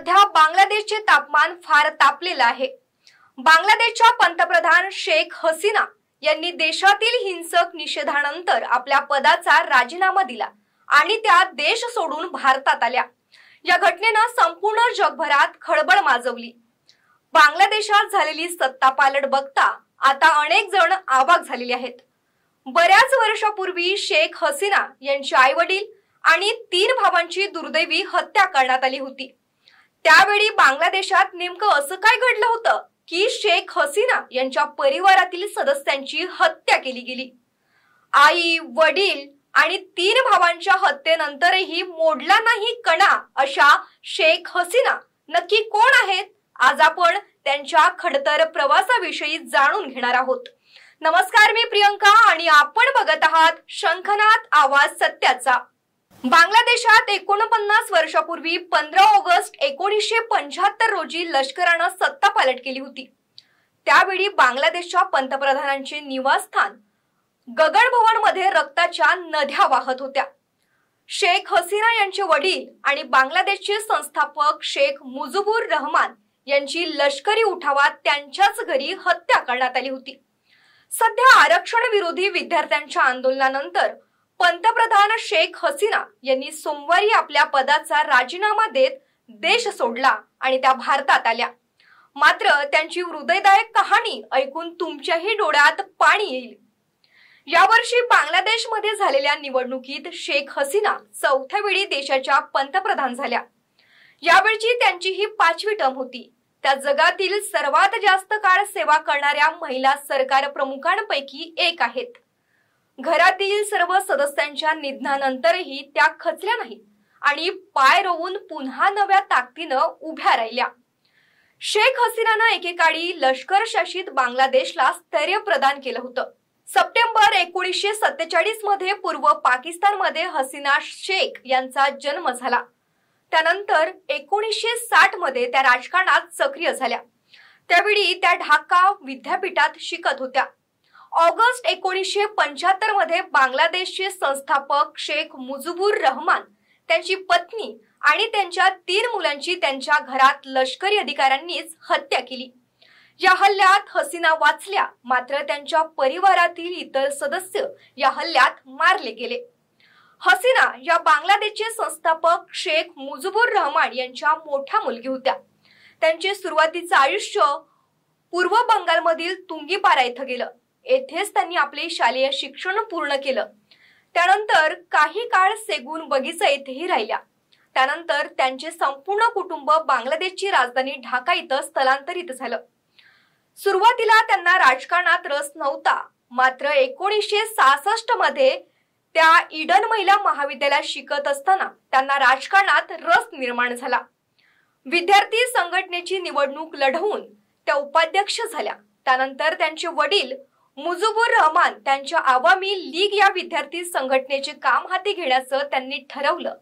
सध्या बांगलादेशचे तापमान फार तापलेलं आहे। बांगलादेशच्या पंतप्रधान शेख हसीना यांनी देशातील हिंसक निषेधानंतर आपल्या पदाचा राजीनामा दिला आणि त्या देश सोडून भारतात आल्या। या घटनेने संपूर्ण जगभरात खळबळ माजवली। बांगलादेशात झालेली सत्तापालट बघता आता अनेक जण अवाक झालेले आहेत। बऱ्याच वर्षापूर्वी शेख हसीना यांचे आईवडील आणि 3 भावांची दुर्दैवी हत्या करण्यात आली होती। त्यावेळी बांगलादेशात नेमकं असं काय घडलं होतं की शेख हसीना यांच्या परिवारातील सदस्यांची हत्या केली गेली। आई, वडील आणि 3 भावांच्या हत्येनंतरही मोडला नाही कणा अशा शेख हसीना नक्की कोण आहेत? आज आपण त्यांच्या खडतर प्रवासाविषयी जाणून घेणार आहोत। नमस्कार, मी प्रियंका आणि आपण बघत आहात शंखनाद आवाज सत्याचा। बांगलादेशात 49 वर्षापूर्वी 15 ऑगस्ट 1975 रोजी लष्करानं सत्तापालट केली होती। त्यावेळी बांगलादेशच्या पंतप्रधानांचे निवासस्थान गगनभवन मध्ये रक्ताच्या नद्या वाहत होत्या। शेख हसीना यांचे वडील आणि बांगलादेशचे संस्थापक शेख मुजीबुर रहमान यांची लष्करी उठावात त्यांच्याच घरी हत्या करण्यात आली होती। सध्या आरक्षण विरोधी विद्यार्थ्यांच्या आंदोलनानंतर पंतप्रधान शेख हसीना यांनी सोमवारी आपल्या पदाचा राजीनामा देत देश सोडला आणि त्या भारतात आल्या। मात्र त्यांची हृदयदायक कहाणी ऐकून तुमच्याही डोळ्यात पाणी येईल। यावर्षी बांगलादेशमध्ये झालेल्या निवडणुकीत शेख हसीना 4थ्या वेळी देशाच्या पंतप्रधान झाल्या। यावेळची त्यांची ही 5वी टर्म होती। त्या जगातील सर्वात जास्त काळ सेवा करणाऱ्या महिला सरकार प्रमुखांपैकी एक आहेत। घरातील सर्व सदस्यांच्या निधनानंतरही त्या खचल्या नाहीत आणि पाय रोवून पुन्हा नव्या ताकदीनं उभ्या राहिल्या। शेख हसीनानं एकेकाळी लष्करशासित बांगलादेशला स्थैर्य प्रदान केलं होतं। सप्टेंबर 1947 मध्ये पूर्व पाकिस्तानमध्ये हसीना शेख यांचा जन्म झाला। त्यानंतर 1960 मध्ये त्या राजकारणात सक्रिय झाल्या। त्यावेळी त्या ढाका विद्यापीठात शिकत होत्या। ऑगस्ट 1975 मध्ये बांगलादेशचे संस्थापक शेख मुजीबुर रहमान, त्यांची पत्नी आणि त्यांच्या 3 मुलांची त्यांच्या घरात लष्करी अधिकाऱ्यांनीच हत्या केली। या हल्ल्यात हसीना वाचल्या, मात्र त्यांच्या परिवारातील इतर सदस्य या हल्ल्यात मारले गेले। हसीना या बांगलादेशचे संस्थापक शेख मुजीबुर रहमान यांच्या मोठ्या मुलगी होत्या। त्यांचे सुरुवातीचे आयुष्य पूर्व बंगालमधील तुंगीपारा येथे गेलं। येथेच त्यांनी आपले शालेय शिक्षण पूर्ण केलं। त्यानंतर काही काळ सेगुन बगीचा येथेही राहिल्या। त्यानंतर त्यांचे संपूर्ण कुटुंब बांगलादेशची राजधानी ढाका इथं स्थलांतरित झालं। सुरुवातीला त्यांना राजकारणात रस नव्हता, मात्र 1966 मध्ये त्या ईडन महिला महाविद्यालयात शिकत असताना त्यांना राजकारणात रस निर्माण झाला। विद्यार्थी संघटनेची निवडणूक लढवून त्या उपाध्यक्ष झाल्या। त्यानंतर त्यांचे वडील मुजीबुर रहमान त्यांच्या आवामी लीग या विद्यार्थी संघटनेचे काम हाती घेण्याचं त्यांनी ठरवलं।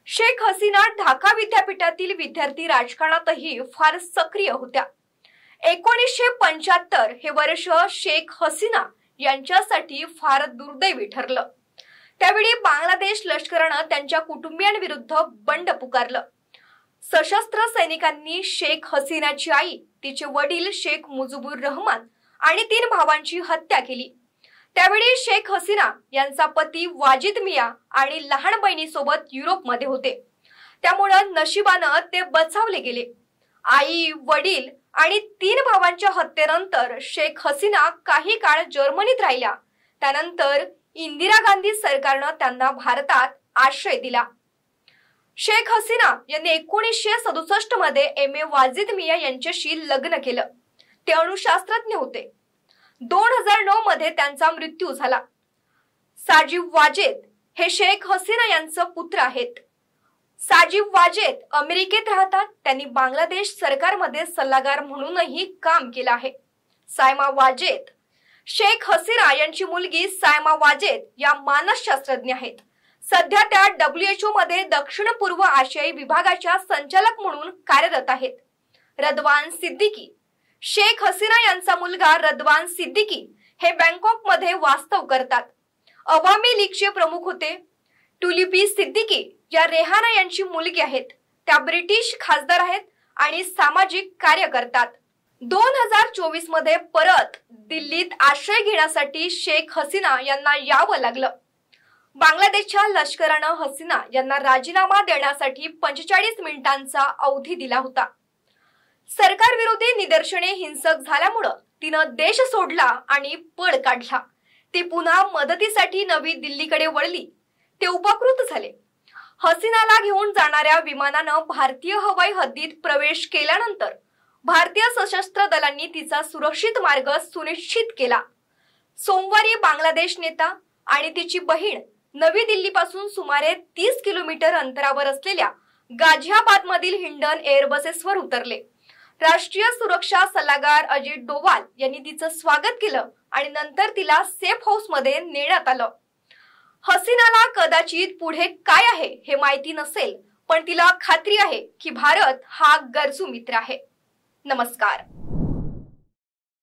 शेख हसीना ढाका विद्यापीठातील विद्यार्थी राजकारणातही फार सक्रिय होत्या। 1975 हे वर्ष शेख हसीना यांच्यासाठी फार दुर्दैवी ठरलं। त्यावेळी बांगलादेश लष्करानं त्यांच्या कुटुंबियांविरुद्ध बंड पुकारलं। सशस्त्र सैनिकांनी शेख हसीनाची आई, तिचे वडील शेख मुजीबुर रहमान आणि 3 भावांची हत्या केली। त्यावेळी शेख हसीना यांचा पती वाजिद मिया आणि लहान बहिणीसोबत युरोपमध्ये होते। त्यामुळे नशिबानं ते बचावले गेले। आई, वडील आणि 3 भावांच्या हत्येनंतर शेख हसीना काही काळ जर्मनीत राहिल्या। त्यानंतर इंदिरा गांधी सरकारनं त्यांना भारतात आश्रय दिला। शेख हसीना यांनी 1967 मध्ये MA वाजिद मिया यांच्याशी लग्न केलं। ते अणुशास्त्रज्ञ होते। 2009 मध्ये त्यांचा मृत्यू झाला। साजिब वाजेद हे शेख हसीना यांचे पुत्र आहेत। साजिब वाजेद अमेरिकेत राहतात। त्यांनी बांगलादेश सरकारमध्ये सल्लागार म्हणूनही काम केलं आहे। सायमा वाजेद शेख हसीना यांची मुलगी सायमा वाजेद या मानसशास्त्रज्ञ आहेत। सध्या त्या WHO मध्ये दक्षिण पूर्व आशियाई विभागाच्या संचालक म्हणून कार्यरत आहेत। रदवान सिद्दीकी शेख हसीना यांचा मुलगा रदवान सिद्दीकी हे बँकॉक मध्ये वास्तव करतात। अवामी लीगचे प्रमुख होते। टुलिपी सिद्दीकी या रेहाना यांची मुलगी आहेत। त्या ब्रिटिश खासदार आहेत आणि सामाजिक कार्य करतात. 2024 मध्ये परत दिल्लीत आश्रय घेण्यासाठी शेख हसीना यांना यावं लागलं. बांगलादेशच्या लष्करानं हसीना यांना राजीनामा देण्यासाठी 45 मिनिटांचा अवधी दिला होता. सरकारविरोधी निदर्शने हिंसक झाल्यामुळे तिनं देश सोडला आणि पळ काढला. ती पुन्हा मदतीसाठी नवी दिल्लीकडे वळली. ते उपकृत झाले. हसीनाला घेऊन जाणाऱ्या विमानानं भारतीय हवाई हद्दीत प्रवेश केल्यानंतर भारतीय सशस्त्र दलांनी तिचा सुरक्षित मार्ग सुनिश्चित केला. सोमवारी बांगलादेश नेता आणि तिची बहीण नवी दिल्लीपासून सुमारे 30 किलोमीटर अंतरावर असलेल्या गाझियाबाद मधील हिंडन एअरबसेसवर उतरले. राष्ट्रीय सुरक्षा सल्लागार अजित डोवाल यांनी तिचं स्वागत केलं आणि नंतर तिला सेफ हाऊस मध्ये नेण्यात आलं. हसीनाला कदाचित पुढे काय आहे हे माहिती नसेल, पण तिला खात्री आहे की भारत हा गरजू मित्र आहे. नमस्कार.